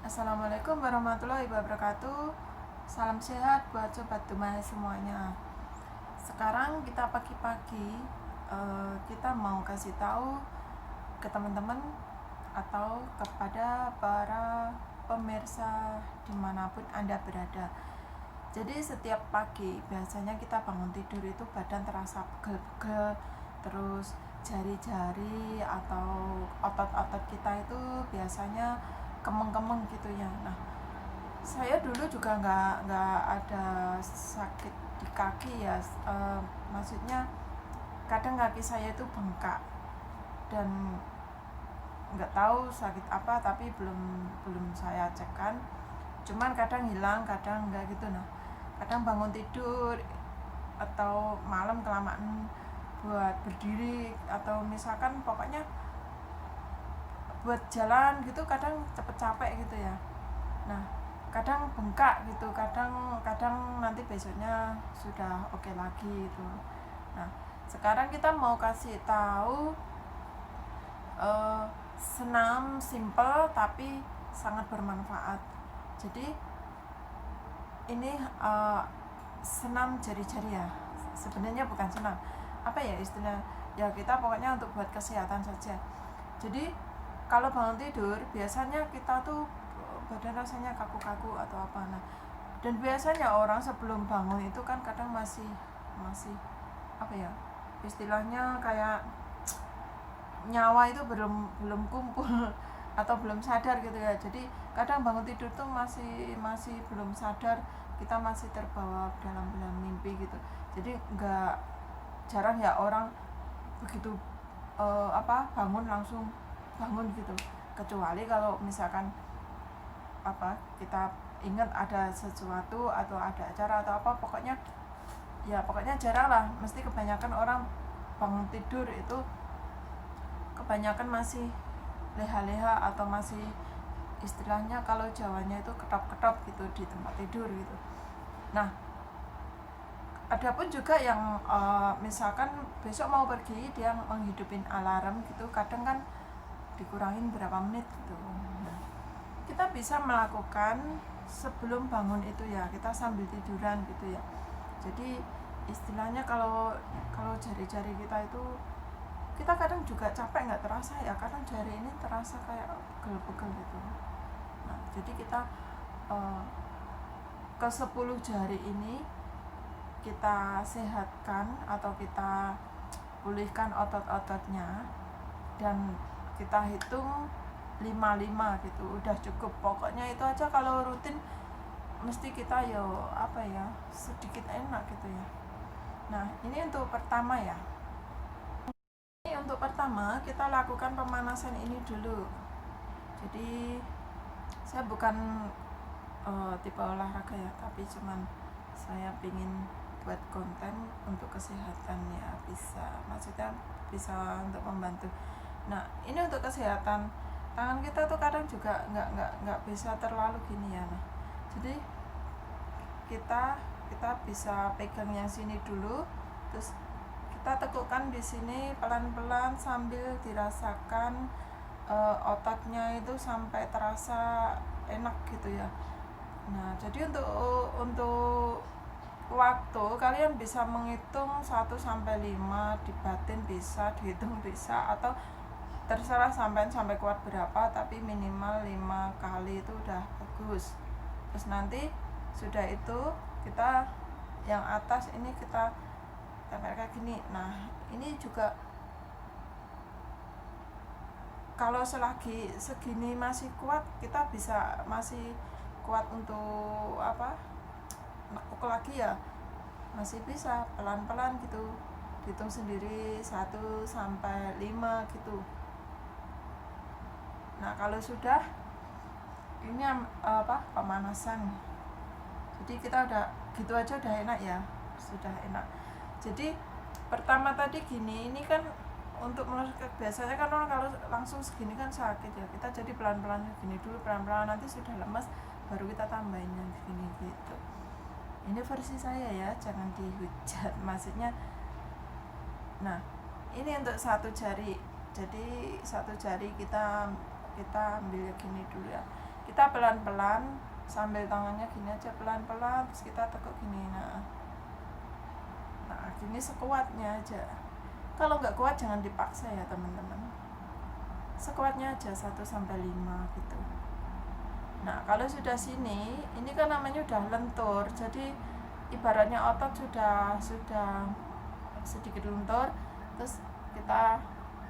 Assalamualaikum warahmatullahi wabarakatuh. Salam sehat buat sobat Dumai semuanya. Sekarang kita pagi-pagi kita mau kasih tahu ke teman-teman atau kepada para pemirsa dimanapun Anda berada. Jadi setiap pagi biasanya kita bangun tidur itu badan terasa pegel-pegel, terus jari-jari atau otot-otot kita itu biasanya kemeng-kemeng gitu ya. Nah, saya dulu juga nggak ada sakit di kaki ya. Maksudnya kadang kaki saya itu bengkak dan nggak tahu sakit apa, tapi belum saya cek kan. Cuman kadang hilang, kadang enggak gitu. Nah, kadang bangun tidur atau malam kelamaan buat berdiri atau misalkan pokoknya buat jalan gitu kadang cepet capek gitu ya. Nah, kadang bengkak gitu, kadang nanti besoknya sudah oke lagi gitu. Nah, sekarang kita mau kasih tahu senam simple tapi sangat bermanfaat. Jadi ini senam jari-jari ya. Sebenarnya bukan senam. Apa ya istilah? Ya kita pokoknya untuk buat kesehatan saja. Jadi kalau bangun tidur biasanya kita tuh badan rasanya kaku-kaku atau apa. Nah, dan biasanya orang sebelum bangun itu kan kadang masih apa ya istilahnya kayak nyawa itu belum kumpul atau belum sadar gitu ya. Jadi kadang bangun tidur tuh masih belum sadar, kita masih terbawa dalam mimpi gitu. Jadi jarang ya orang begitu bangun langsung bangun gitu, kecuali kalau misalkan kita ingat ada sesuatu atau ada acara atau apa, pokoknya jarang lah. Mesti kebanyakan orang bangun tidur itu kebanyakan masih leha-leha atau masih istilahnya kalau Jawanya itu ketop-ketop gitu di tempat tidur gitu. Nah, ada pun juga yang misalkan besok mau pergi dia menghidupin alarm gitu, kadang kan dikurangin berapa menit gitu. Nah, kita bisa melakukan sebelum bangun itu ya, kita sambil tiduran gitu ya. Jadi istilahnya kalau jari-jari kita itu, kita kadang juga capek nggak terasa ya, kadang jari ini terasa kayak pegel-pegel gitu. Nah, jadi kita ke 10 jari ini kita sehatkan atau kita pulihkan otot-ototnya, dan kita hitung 55 gitu, udah cukup. Pokoknya itu aja, kalau rutin mesti kita sedikit enak gitu ya. Nah, ini untuk pertama ya. Ini untuk pertama kita lakukan pemanasan ini dulu. Jadi saya bukan tipe olahraga ya, tapi cuman saya pingin buat konten untuk kesehatan ya, maksudnya bisa untuk membantu. Nah, ini untuk kesehatan tangan kita tuh kadang juga nggak bisa terlalu gini ya. Nah, jadi kita bisa pegang yang sini dulu, terus kita tekukkan di sini pelan-pelan sambil dirasakan ototnya itu sampai terasa enak gitu ya. Nah, jadi untuk waktu kalian bisa menghitung 1-5, di batin bisa, dihitung bisa, atau terserah sampai kuat berapa, tapi minimal 5 kali itu udah bagus. Terus nanti sudah itu kita yang atas ini kita tempel kayak gini. Nah, ini juga kalau selagi segini masih kuat, kita masih kuat untuk nekuk lagi ya, masih bisa pelan-pelan gitu, hitung sendiri 1-5 gitu. Nah, kalau sudah ini pemanasan, jadi kita udah gitu aja udah enak ya, sudah enak. Jadi pertama tadi gini, ini kan untuk biasanya kan orang kalau langsung segini kan sakit ya, kita jadi pelan-pelan gini dulu, pelan-pelan, nanti sudah lemas baru kita tambahin yang gini gitu. Ini versi saya ya, jangan dihujat maksudnya. Nah, ini untuk satu jari. Jadi satu jari kita ambil gini dulu ya. kita pelan-pelan sambil tangannya gini aja, pelan-pelan, terus kita tekuk gini. Nah gini sekuatnya aja. Kalau nggak kuat jangan dipaksa ya teman-teman, sekuatnya aja 1-5 gitu. Nah kalau sudah sini, ini kan namanya udah lentur, jadi ibaratnya otot sudah sedikit lentur, terus kita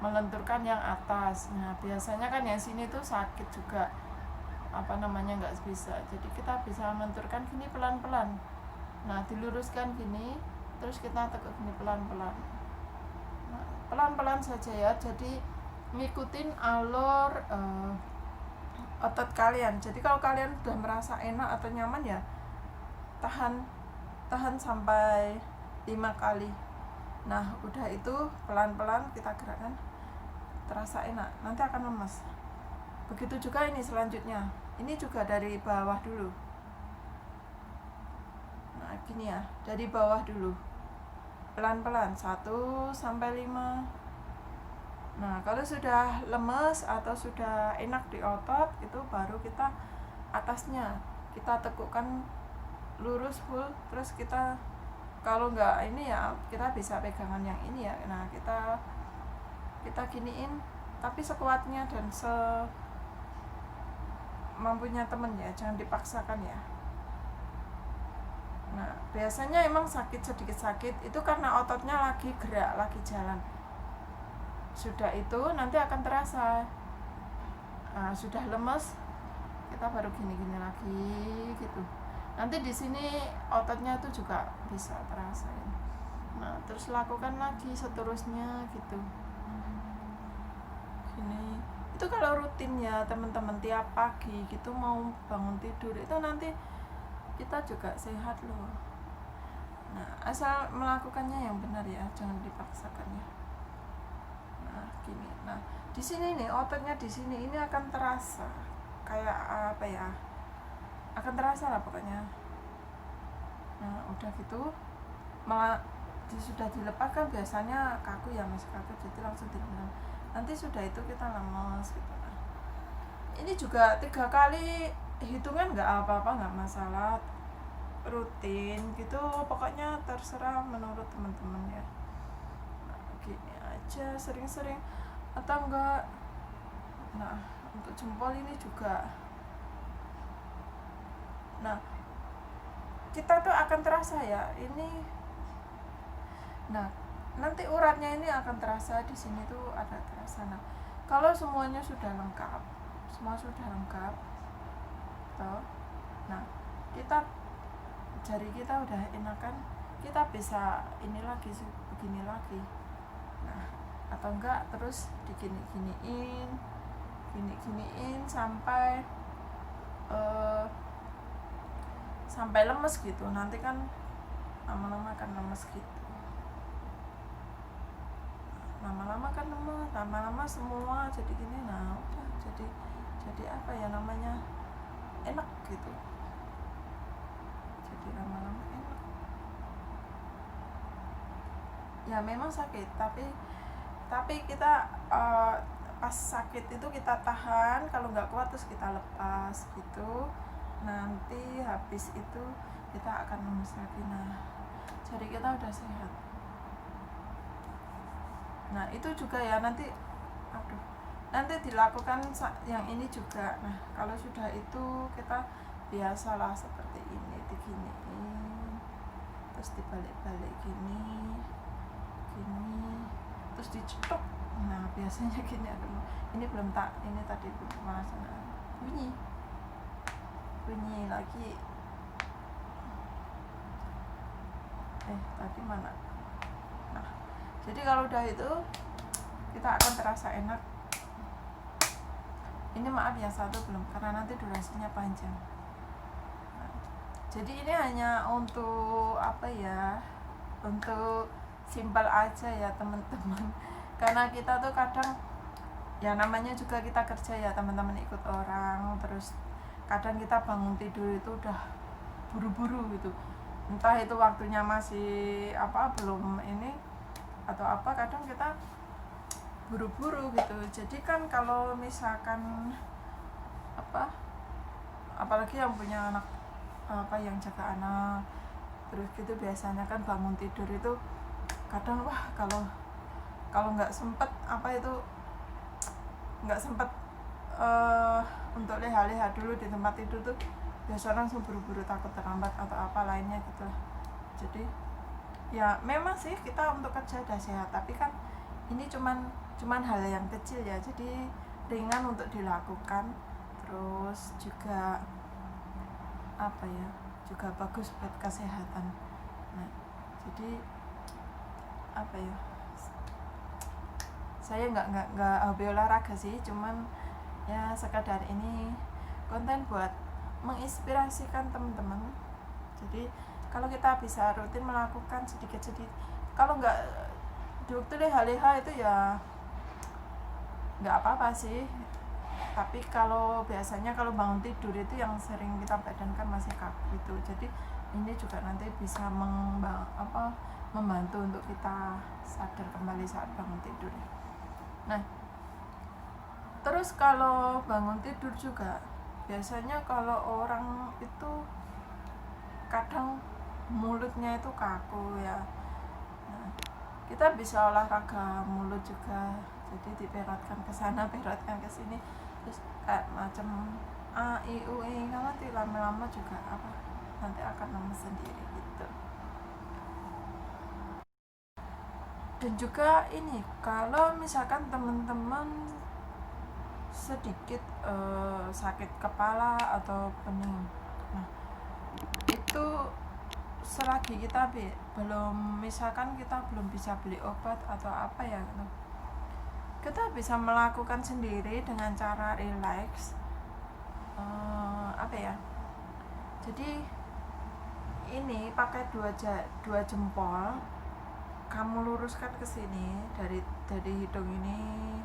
melenturkan yang atas. Nah biasanya kan yang sini tuh sakit juga, nggak bisa, jadi kita bisa melenturkan gini pelan-pelan. Nah diluruskan gini, terus kita tekuk gini pelan-pelan. Nah, pelan-pelan saja ya, jadi ngikutin alur otot kalian. Jadi kalau kalian udah merasa enak atau nyaman ya tahan sampai 5 kali. Nah udah itu pelan-pelan kita gerakkan, terasa enak, nanti akan lemas. Begitu juga ini selanjutnya, ini juga dari bawah dulu. Nah gini ya, dari bawah dulu pelan-pelan 1-5. Nah kalau sudah lemes atau sudah enak di otot, itu baru kita atasnya kita tekukkan lurus full, terus kita kalau nggak ini ya kita bisa pegangan yang ini ya. Nah kita giniin, tapi sekuatnya dan mampunya temen ya, jangan dipaksakan ya. Nah biasanya emang sedikit sakit itu karena ototnya lagi gerak, lagi jalan. Sudah itu nanti akan terasa. Nah, sudah lemes kita baru gini lagi gitu. Nanti di sini ototnya itu juga bisa terasa. Nah terus lakukan lagi seterusnya gitu. Gini. Itu kalau rutin ya teman-teman, tiap pagi gitu mau bangun tidur itu nanti kita juga sehat loh. Nah asal melakukannya yang benar ya, jangan dipaksakan ya. Nah gini. Nah di sini nih ototnya di sini ini akan terasa kayak apa ya, akan terasa lah pokoknya. Nah udah gitu sudah dilepaskan, biasanya kaku ya, masih kaku, jadi langsung dilepas. Nanti sudah itu kita lemes gitu. Nah ini juga 3 kali hitungan nggak apa-apa, nggak masalah, rutin gitu pokoknya, terserah menurut teman-teman ya. Nah gini aja sering-sering atau enggak. Nah untuk jempol ini juga, nah kita tuh akan terasa ya ini. Nah nanti uratnya ini akan terasa, di sini tuh ada terasa. Nah kalau semuanya sudah lengkap, semua sudah lengkap toh, nah kita jari kita udah enakan, kita bisa ini lagi, begini lagi. Nah atau enggak terus digini-giniin sampai lemes gitu. Nanti kan lama-lama akan lemes gitu, lama-lama kan lemes, lama-lama semua jadi gini. Nah udah jadi apa ya namanya, enak gitu, jadi lama-lama enak ya. Memang sakit, tapi kita pas sakit itu kita tahan, kalau nggak kuat terus kita lepas gitu. Nanti habis itu kita akan lemes lagi. Nah jari kita udah sehat. Nah itu juga ya nanti dilakukan yang ini juga. Nah kalau sudah itu kita biasalah seperti ini, diginiin, terus dibalik-balik gini, terus dicetuk. Nah biasanya gini, ini belum ini tadi belum merasa. Bunyi lagi. Tadi mana? Nah jadi kalau udah itu kita akan terasa enak. Ini maaf yang satu belum, karena nanti durasinya panjang. Nah, jadi ini hanya untuk apa ya, untuk simpel aja ya teman-teman. Karena kita tuh kadang ya namanya juga kita kerja ya teman-teman, ikut orang, terus kadang kita bangun tidur itu udah buru-buru gitu, entah itu waktunya masih belum ini atau apa, kadang kita buru-buru gitu. Jadi kan kalau misalkan apalagi yang punya anak yang jaga anak terus gitu, biasanya kan bangun tidur itu kadang wah kalau nggak sempet untuk leha-leha dulu di tempat tidur tuh biasa langsung buru-buru takut terlambat atau apa lainnya gitu lah. Jadi ya memang sih kita untuk kerja udah sehat, tapi kan ini cuman hal yang kecil ya, jadi ringan untuk dilakukan, terus juga juga bagus buat kesehatan. Nah jadi saya nggak hobi olahraga sih, cuman ya sekadar ini konten buat menginspirasikan teman-teman. Jadi kalau kita bisa rutin melakukan sedikit-sedikit, kalau nggak di waktu leha-leha itu ya nggak apa-apa sih, tapi kalau biasanya kalau bangun tidur itu yang sering kita badankan masih kaku gitu, jadi ini juga nanti bisa membantu untuk kita sadar kembali saat bangun tidur. Nah terus kalau bangun tidur juga biasanya kalau orang itu kadang mulutnya itu kaku ya. Nah, kita bisa olahraga mulut juga, jadi diperhatkan ke sana, perhatkan ke sini, terus kayak macam a i u i, nanti lama-lama juga nanti akan lemes sendiri gitu. Dan juga ini kalau misalkan teman-teman sedikit sakit kepala atau pening, nah itu selagi kita misalkan kita belum bisa beli obat atau apa ya, kita bisa melakukan sendiri dengan cara relax. Jadi ini pakai dua jempol, kamu luruskan ke sini dari hidung ini,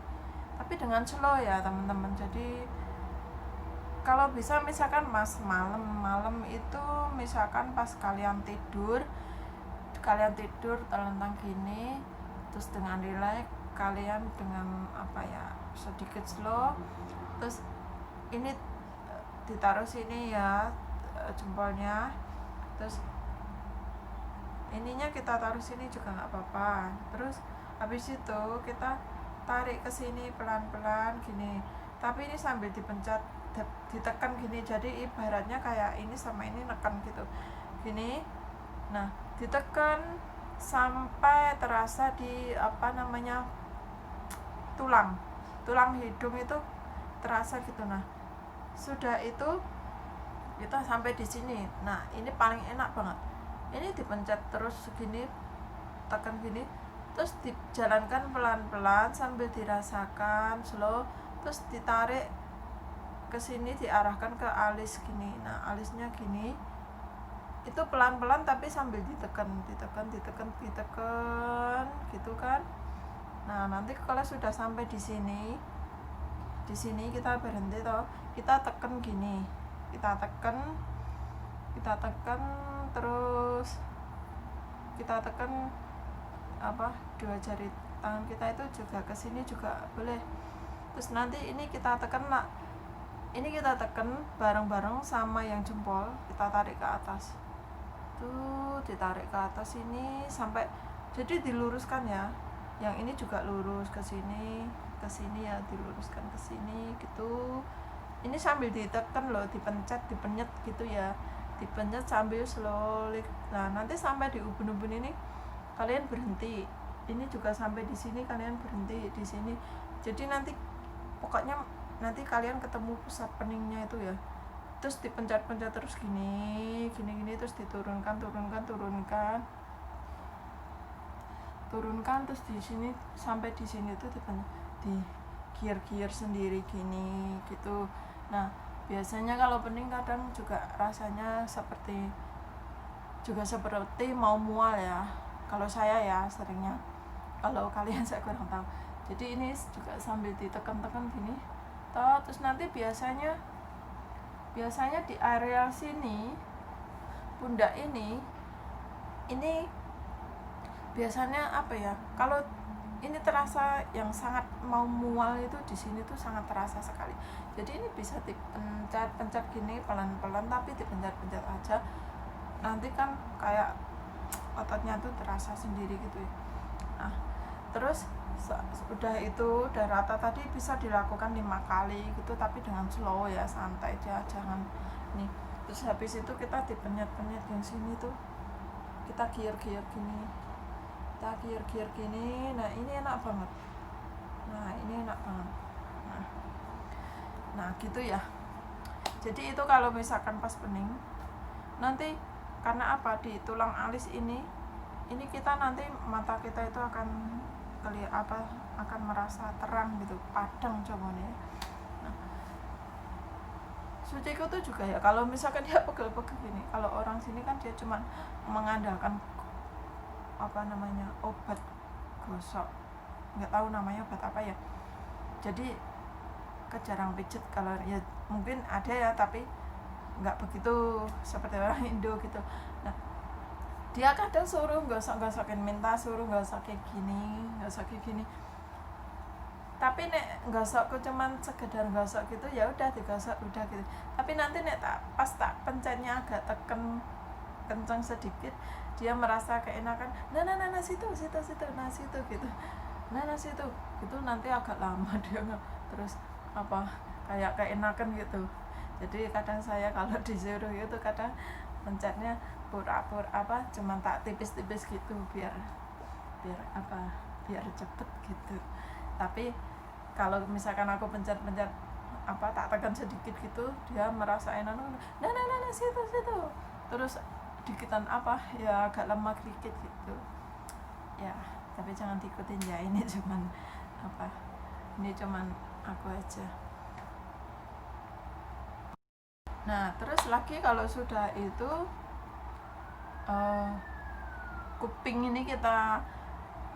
tapi dengan slow ya teman-teman. Jadi kalau bisa misalkan malam itu misalkan pas kalian tidur terlentang gini, terus dengan relax kalian dengan sedikit slow, terus ini ditaruh sini ya jempolnya, terus ininya kita taruh sini juga nggak apa-apa. Terus habis itu kita tarik ke sini pelan-pelan gini, tapi ini sambil ditekan gini, jadi ibaratnya kayak ini sama ini neken gitu gini. Nah ditekan sampai terasa di tulang hidung itu terasa gitu. Nah sudah itu kita sampai di sini. Nah ini paling enak banget, ini dipencet terus segini, tekan gini, terus dijalankan pelan-pelan sambil dirasakan slow, terus ditarik ke sini, diarahkan ke alis gini. Nah alisnya gini, itu pelan-pelan tapi sambil ditekan gitu kan. Nah nanti kalau sudah sampai di sini kita berhenti toh, kita tekan gini, kita tekan terus kita tekan dua jari tangan kita itu juga ke sini juga boleh. Terus nanti ini kita tekan bareng-bareng sama yang jempol, kita tarik ke atas tuh, ditarik ke atas ini sampai jadi diluruskan ya, yang ini juga lurus ke sini ya, diluruskan ke sini gitu. Ini sambil ditekan loh, dipenyet gitu ya, dipenyet sambil slowly. Nah nanti sampai di ubun-ubun ini kalian berhenti, ini juga sampai di sini kalian berhenti di sini. Jadi nanti pokoknya nanti kalian ketemu pusat peningnya itu ya, terus dipencet-pencet terus gini, terus diturunkan, terus di sini sampai di sini tuh di gier sendiri gini gitu. Nah biasanya kalau pening kadang juga rasanya seperti mau mual ya, kalau saya ya seringnya, kalau kalian saya kurang tahu. Jadi ini juga sambil ditekan-tekan gini toh, terus nanti biasanya di area sini pundak ini biasanya kalau ini terasa yang sangat mau mual itu di sini tuh sangat terasa sekali. Jadi ini bisa dipencet-pencet gini pelan-pelan, tapi dipencet-pencet aja. Nanti kan kayak ototnya tuh terasa sendiri gitu ya. Nah, terus udah itu udah rata tadi bisa dilakukan 5 kali gitu, tapi dengan slow ya, santai aja, jangan nih. Terus habis itu kita dipenyet-penyet yang sini tuh, kita giur-giur gini, kita giur-giur gini. Nah ini enak banget, nah ini enak banget. Nah gitu ya. Jadi itu kalau misalkan pas pening nanti, karena apa, di tulang alis ini kita nanti mata kita itu akan akan merasa terang gitu, padang coba nih. Nah, suciku tuh juga ya, kalau misalkan dia pegel-pegel gini, kalau orang sini kan dia cuma mengandalkan obat gosok, nggak tahu namanya obat apa ya. Jadi jarang pijet, kalau ya mungkin ada ya, tapi nggak begitu seperti orang Indo gitu. Nah dia kadang suruh gosok-gosokin, suruh gosok kayak gini, tapi nek gosokku cuman sekedar gosok gitu, ya udah digosok udah gitu. Tapi nanti nek pas pencetnya agak tekan kencang sedikit, dia merasa keenakan. Nah situ nah situ gitu, nah situ gitu, nanti agak lama dia terus kayak keenakan gitu. Jadi kadang saya kalau disuruh itu kadang pencetnya pura-pura cuman tak tipis-tipis gitu, biar cepet gitu. Tapi kalau misalkan aku pencet-pencet tak tekan sedikit gitu, dia merasa enak. Nah situ terus dikitan ya agak lemah dikit gitu ya, tapi jangan diikutin ya, ini cuman aku aja. Nah terus lagi kalau sudah itu kuping ini kita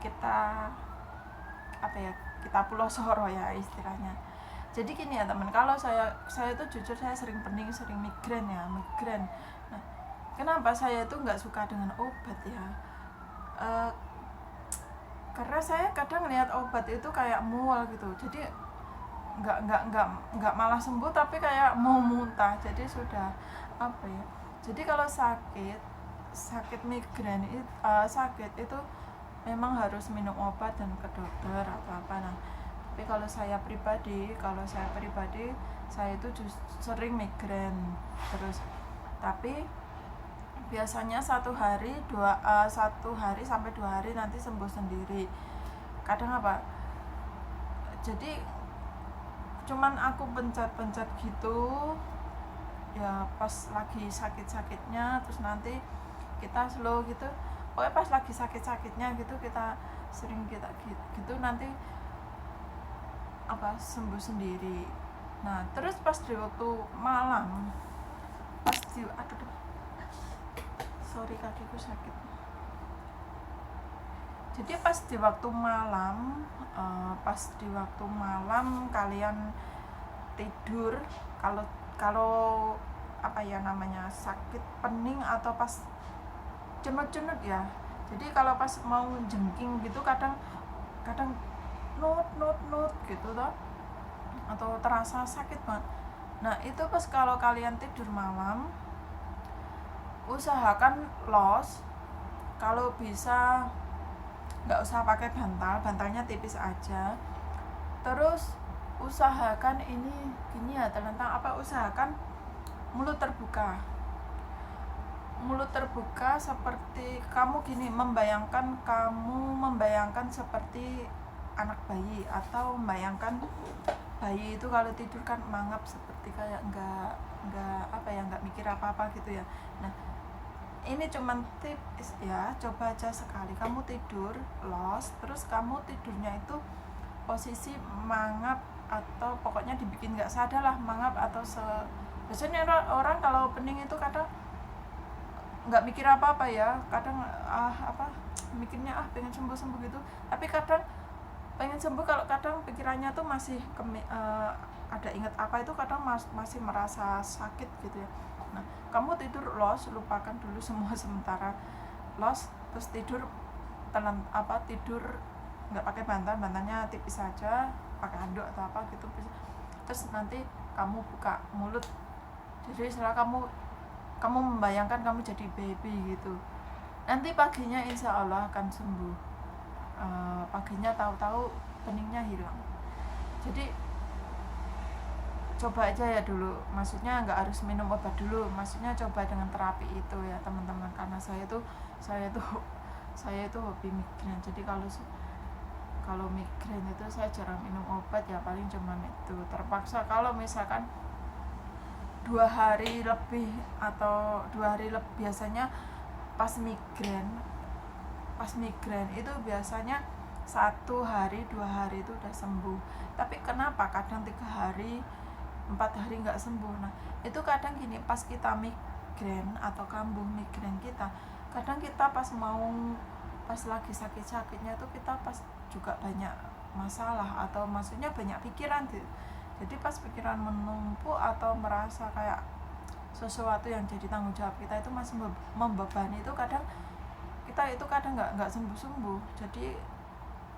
kita pelosoro ya istilahnya. Jadi gini ya teman, kalau saya itu jujur saya sering pening, sering migrain. Nah kenapa saya itu nggak suka dengan obat ya, karena saya kadang lihat obat itu kayak mual gitu, jadi nggak malah sembuh, tapi kayak mau muntah. Jadi sudah jadi kalau sakit migrain sakit itu memang harus minum obat dan ke dokter atau apa. Nah tapi kalau saya pribadi saya itu sering migrain terus, tapi biasanya 1 hari sampai 2 hari nanti sembuh sendiri. Kadang jadi cuman aku pencet-pencet gitu ya pas lagi sakit-sakitnya, terus nanti kita slow gitu. Pokoknya pas lagi sakit-sakitnya gitu kita sering gitu nanti sembuh sendiri. Nah terus pas di waktu malam, sorry kakiku sakit. Jadi pas di waktu malam kalian tidur, kalau sakit pening atau pas cenut ya. Jadi kalau pas mau jengking gitu kadang nut gitu toh, atau terasa sakit banget. Nah itu pas kalau kalian tidur malam, usahakan los. Kalau bisa nggak usah pakai bantalnya tipis aja. Terus usahakan gini ya terlentang usahakan mulut terbuka seperti kamu gini, membayangkan seperti anak bayi, atau membayangkan bayi itu kalau tidur kan mangap seperti kayak nggak mikir apa gitu ya. Nah ini cuman tips ya, coba aja sekali kamu tidur los, terus kamu tidurnya itu posisi mangap, atau pokoknya dibikin nggak sadar lah, mangap atau biasanya orang kalau pening itu kadang nggak mikir apa ya, kadang mikirnya pengen sembuh gitu, tapi kadang pengen sembuh, kalau kadang pikirannya tuh masih ada ingat itu kadang masih merasa sakit gitu ya. Nah kamu tidur los, lupakan dulu semua sementara los, terus tidur nggak pakai bantal, bantalnya tipis saja, pakai handuk atau apa gitu. Terus nanti kamu buka mulut, jadi setelah kamu membayangkan kamu jadi baby gitu, nanti paginya insya Allah akan sembuh. Paginya tahu-tahu beningnya hilang. Jadi coba aja ya dulu, maksudnya nggak harus minum obat dulu, maksudnya coba dengan terapi itu ya teman-teman, karena saya itu hobi migrain. Jadi kalau migrain itu saya jarang minum obat, ya paling cuman itu terpaksa kalau misalkan 2 hari lebih atau 2 hari lebih, biasanya pas migrain itu biasanya 1 hari 2 hari itu udah sembuh. Tapi kenapa kadang 3 hari 4 hari nggak sembuh? Nah itu kadang gini, pas kita migrain atau kambuh migrain kita, kadang kita pas lagi sakit-sakitnya itu kita pas juga banyak masalah, atau maksudnya banyak pikiran gitu. Jadi pas pikiran menumpuk atau merasa kayak sesuatu yang jadi tanggung jawab kita itu masih membebani, itu kadang kita itu kadang nggak sembuh-sembuh. Jadi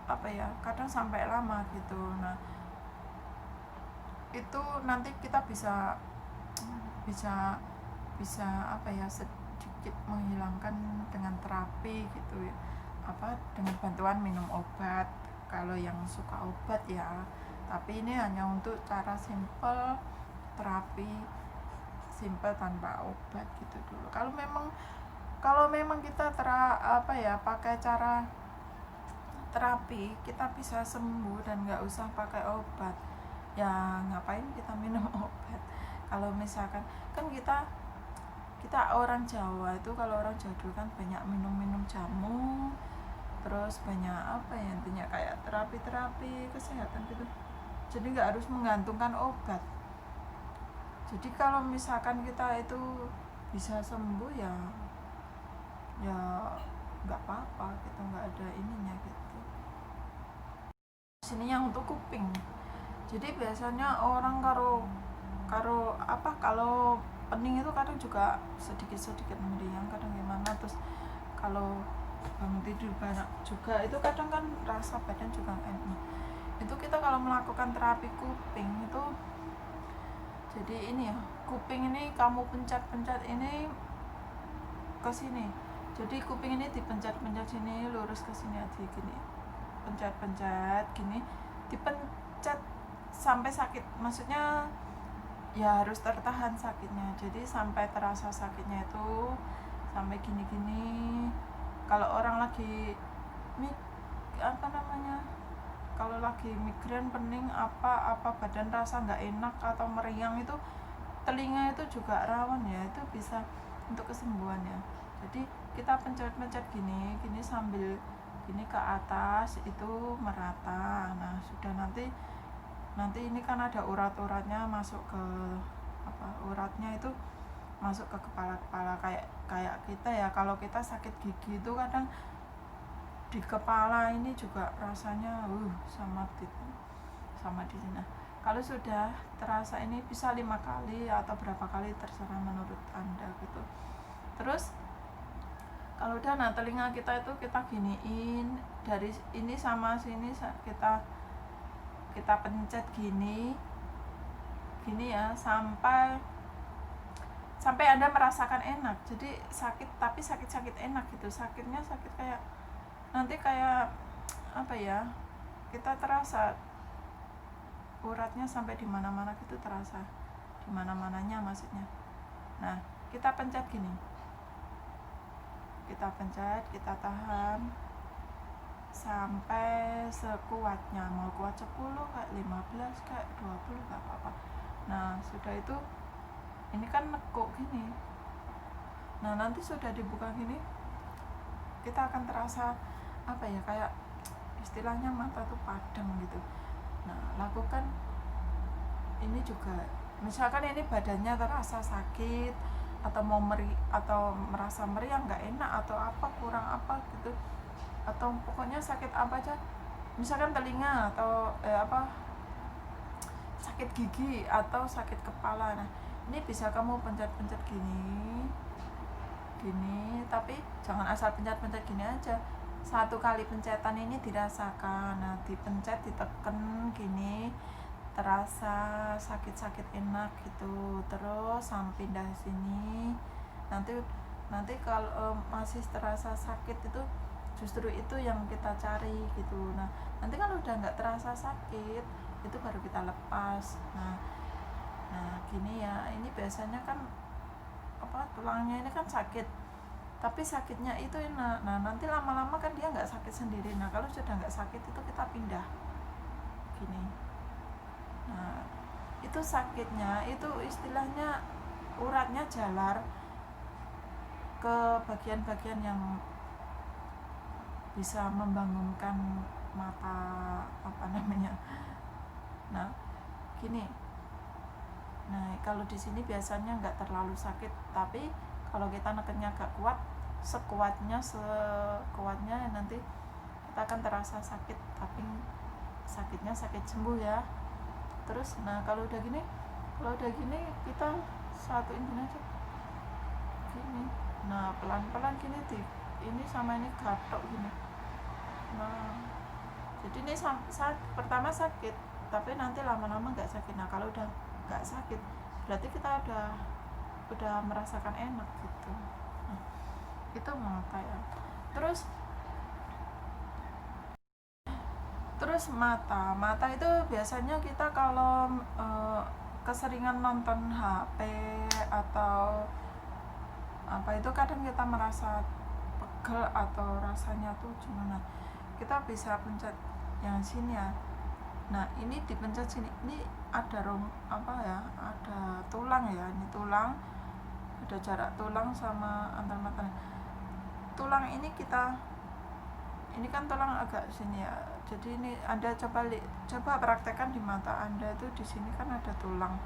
apa ya, kadang sampai lama gitu. Nah itu nanti kita bisa apa ya, sedikit menghilangkan dengan terapi gitu ya, apa dengan bantuan minum obat kalau yang suka obat ya. Tapi ini hanya untuk cara simple, terapi simple tanpa obat gitu dulu. Kalau memang kita pakai cara terapi, kita bisa sembuh dan nggak usah pakai obat, ya ngapain kita minum obat. Kalau misalkan kan kita orang Jawa itu, kalau orang Jawa dulu kan banyak minum jamu, terus banyak banyak kayak terapi kesehatan gitu. Jadi nggak harus menggantungkan obat. Jadi kalau misalkan kita itu bisa sembuh ya nggak apa-apa gitu, nggak ada ininya gitu. Sini yang untuk kuping. Jadi biasanya orang kalau pening itu kadang juga sedikit meriang, kadang gimana. Terus kalau bangun tidur banyak juga, itu kadang kan rasa badan juga enak. Itu kita kalau melakukan terapi kuping itu, jadi ini ya, kuping ini kamu pencet ini ke sini. Jadi kuping ini dipencet sini, lurus ke sini aja gini. Pencet gini, dipencet sampai sakit. Maksudnya ya harus tertahan sakitnya. Jadi sampai terasa sakitnya itu sampai gini. Kalau orang lagi kalau lagi migrain, pening, apa badan rasa nggak enak atau meriang, itu telinga itu juga rawan ya, itu bisa untuk kesembuhan ya. Jadi kita pencet gini sambil gini ke atas itu merata. Nah sudah nanti ini kan ada uratnya masuk ke uratnya itu masuk ke kepala kayak kita ya, kalau kita sakit gigi itu kadang di kepala ini juga rasanya sama di sini. Nah, kalau sudah terasa ini bisa 5 kali atau berapa kali terserah menurut Anda gitu. Terus kalau udah, nah telinga kita itu kita giniin dari ini sama sini, kita pencet gini ya sampai Anda merasakan enak. Jadi sakit tapi sakit enak gitu. Sakitnya sakit kayak nanti kayak kita terasa uratnya sampai di mana-mana gitu, terasa di mana-mananya maksudnya. Nah kita pencet gini, kita tahan sampai sekuatnya, mau kuat 10 kayak 15 kayak 20 gak apa-apa. Nah sudah itu ini kan nekuk gini. Nah nanti sudah dibuka gini, kita akan terasa kayak istilahnya mata tuh padam gitu. Nah lakukan ini juga, misalkan ini badannya terasa sakit atau atau merasa meriang, nggak enak atau kurang gitu, atau pokoknya sakit apa aja, misalkan telinga atau sakit gigi atau sakit kepala. Nah ini bisa kamu pencet gini, tapi jangan asal pencet gini aja. satu kali pencetan ini dirasakan. Nah, dipencet, diteken gini, terasa sakit-sakit enak gitu. Terus sampai pindah sini. Nanti kalau masih terasa sakit itu justru itu yang kita cari gitu. Nah, nanti kalau udah nggak terasa sakit itu baru kita lepas. Nah gini ya, ini biasanya kan tulangnya ini kan sakit, tapi sakitnya itu enak. Nah, nanti lama-lama kan dia nggak sakit sendiri. Nah, kalau sudah nggak sakit itu kita pindah gini. Nah, itu sakitnya itu istilahnya uratnya jalar ke bagian-bagian yang bisa membangunkan mata Nah, gini. Nah, kalau di sini biasanya nggak terlalu sakit, tapi kalau kita nekennya agak kuat, sekuatnya nanti kita akan terasa sakit, tapi sakitnya sakit sembuh ya. Terus, nah kalau udah gini kita satuin gini aja, gini. Nah, pelan-pelan gini ini sama ini gatok gini. Nah, jadi ini pertama sakit, tapi nanti lama-lama nggak sakit. Nah, kalau udah nggak sakit berarti kita udah merasakan enak gitu. Nah, itu mata ya. Terus mata itu biasanya kita kalau keseringan nonton HP atau apa itu kadang kita merasa pegel atau rasanya tuh gimana, kita bisa pencet yang sini ya. Nah, ini dipencet sini, ini ada ada tulang ya, ini tulang, ada jarak tulang sama antar mata. Tulang ini ini kan tulang agak sini ya, jadi ini Anda coba praktekkan di mata Anda itu, di sini kan ada tulang,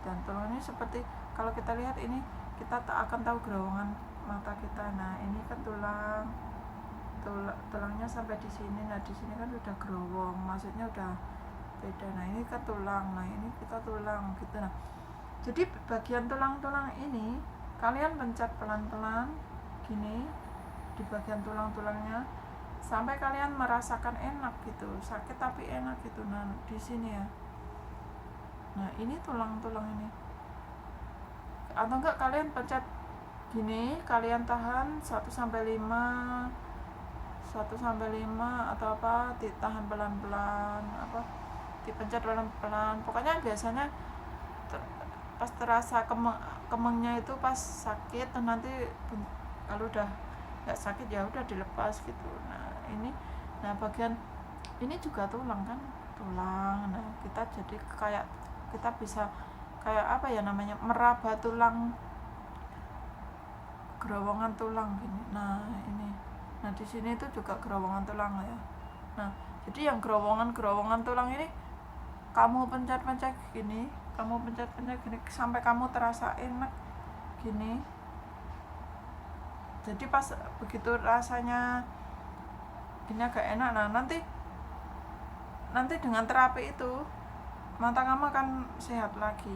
dan tulang ini seperti kalau kita lihat ini kita tak akan tahu gerowongan mata kita. Nah, ini kan tulangnya sampai di sini. Nah, di sini kan udah gerowong, maksudnya udah beda. Nah, ini kan tulang. Nah, ini kita tulang gitu. Nah, jadi bagian tulang-tulang ini kalian pencet pelan-pelan gini di bagian tulang-tulangnya sampai kalian merasakan enak gitu, sakit tapi enak gitu. Nah, di sini ya. Nah, ini tulang-tulang ini. Atau enggak kalian pencet gini, kalian tahan 1 sampai 5 atau ditahan pelan-pelan, dipencet pelan-pelan. Pokoknya biasanya pas terasa kemengnya itu pas sakit, nanti kalau udah nggak sakit ya udah dilepas gitu. Nah bagian ini juga tulang kan, tulang. Nah, kita jadi kayak kita bisa kayak meraba tulang, gerowongan tulang gini. Nah, ini. Nah, di sini itu juga gerowongan tulang ya. Nah, jadi yang gerowongan tulang ini kamu pencet gini sampai kamu terasa enak gini. Jadi pas begitu rasanya ini agak enak. Nah, nanti dengan terapi itu mata kamu akan sehat lagi.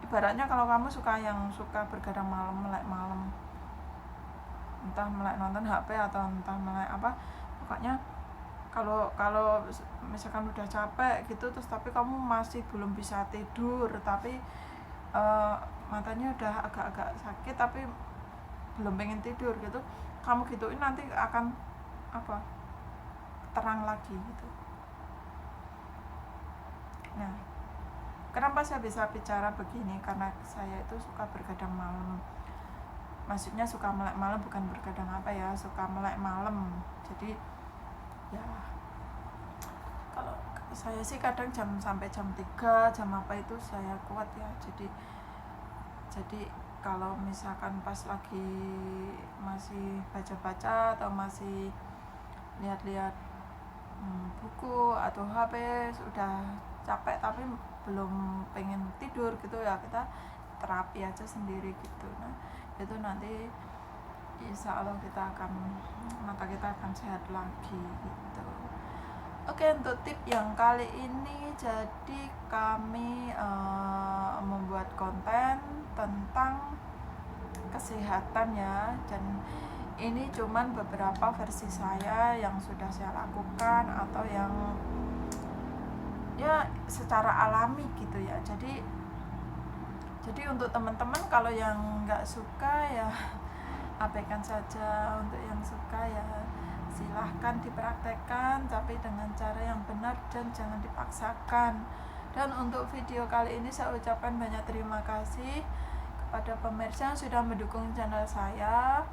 Ibaratnya kalau kamu suka bergadang malam, melek malam, entah melek nonton HP atau entah melek pokoknya kalau misalkan udah capek gitu, terus tapi kamu masih belum bisa tidur, tapi matanya udah agak-agak sakit tapi belum pengen tidur gitu, kamu gituin nanti akan terang lagi gitu. Nah, kenapa saya bisa bicara begini? Karena saya itu suka bergadang malam. Maksudnya suka melek malam, bukan bergadang suka melek malam. Jadi ya kalau saya sih kadang sampai jam 3 itu saya kuat ya. Jadi kalau misalkan pas lagi masih baca-baca atau masih lihat-lihat buku atau HP, sudah capek tapi belum pengen tidur gitu ya, kita terapi aja sendiri gitu. Nah, itu nanti insya Allah mata kita akan sehat lagi gitu. Oke, untuk tip yang kali ini, jadi kami membuat konten tentang kesehatan ya, dan ini cuman beberapa versi saya yang sudah saya lakukan atau yang ya secara alami gitu ya. Jadi untuk teman-teman kalau yang nggak suka ya abaikan saja. Untuk yang suka ya silahkan dipraktekkan, tapi dengan cara yang benar dan jangan dipaksakan. Dan untuk video kali ini saya ucapkan banyak terima kasih kepada pemirsa yang sudah mendukung channel saya,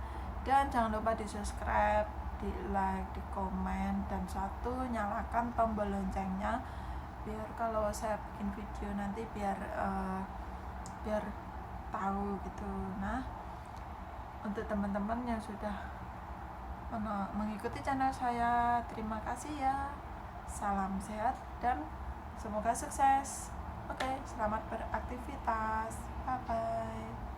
dan jangan lupa di subscribe, di like, di komen, dan satu nyalakan tombol loncengnya biar kalau saya bikin video nanti biar tahu gitu. Nah, untuk teman-teman yang sudah mengikuti channel saya, terima kasih ya. Salam sehat dan semoga sukses. Oke, selamat beraktivitas. Bye bye.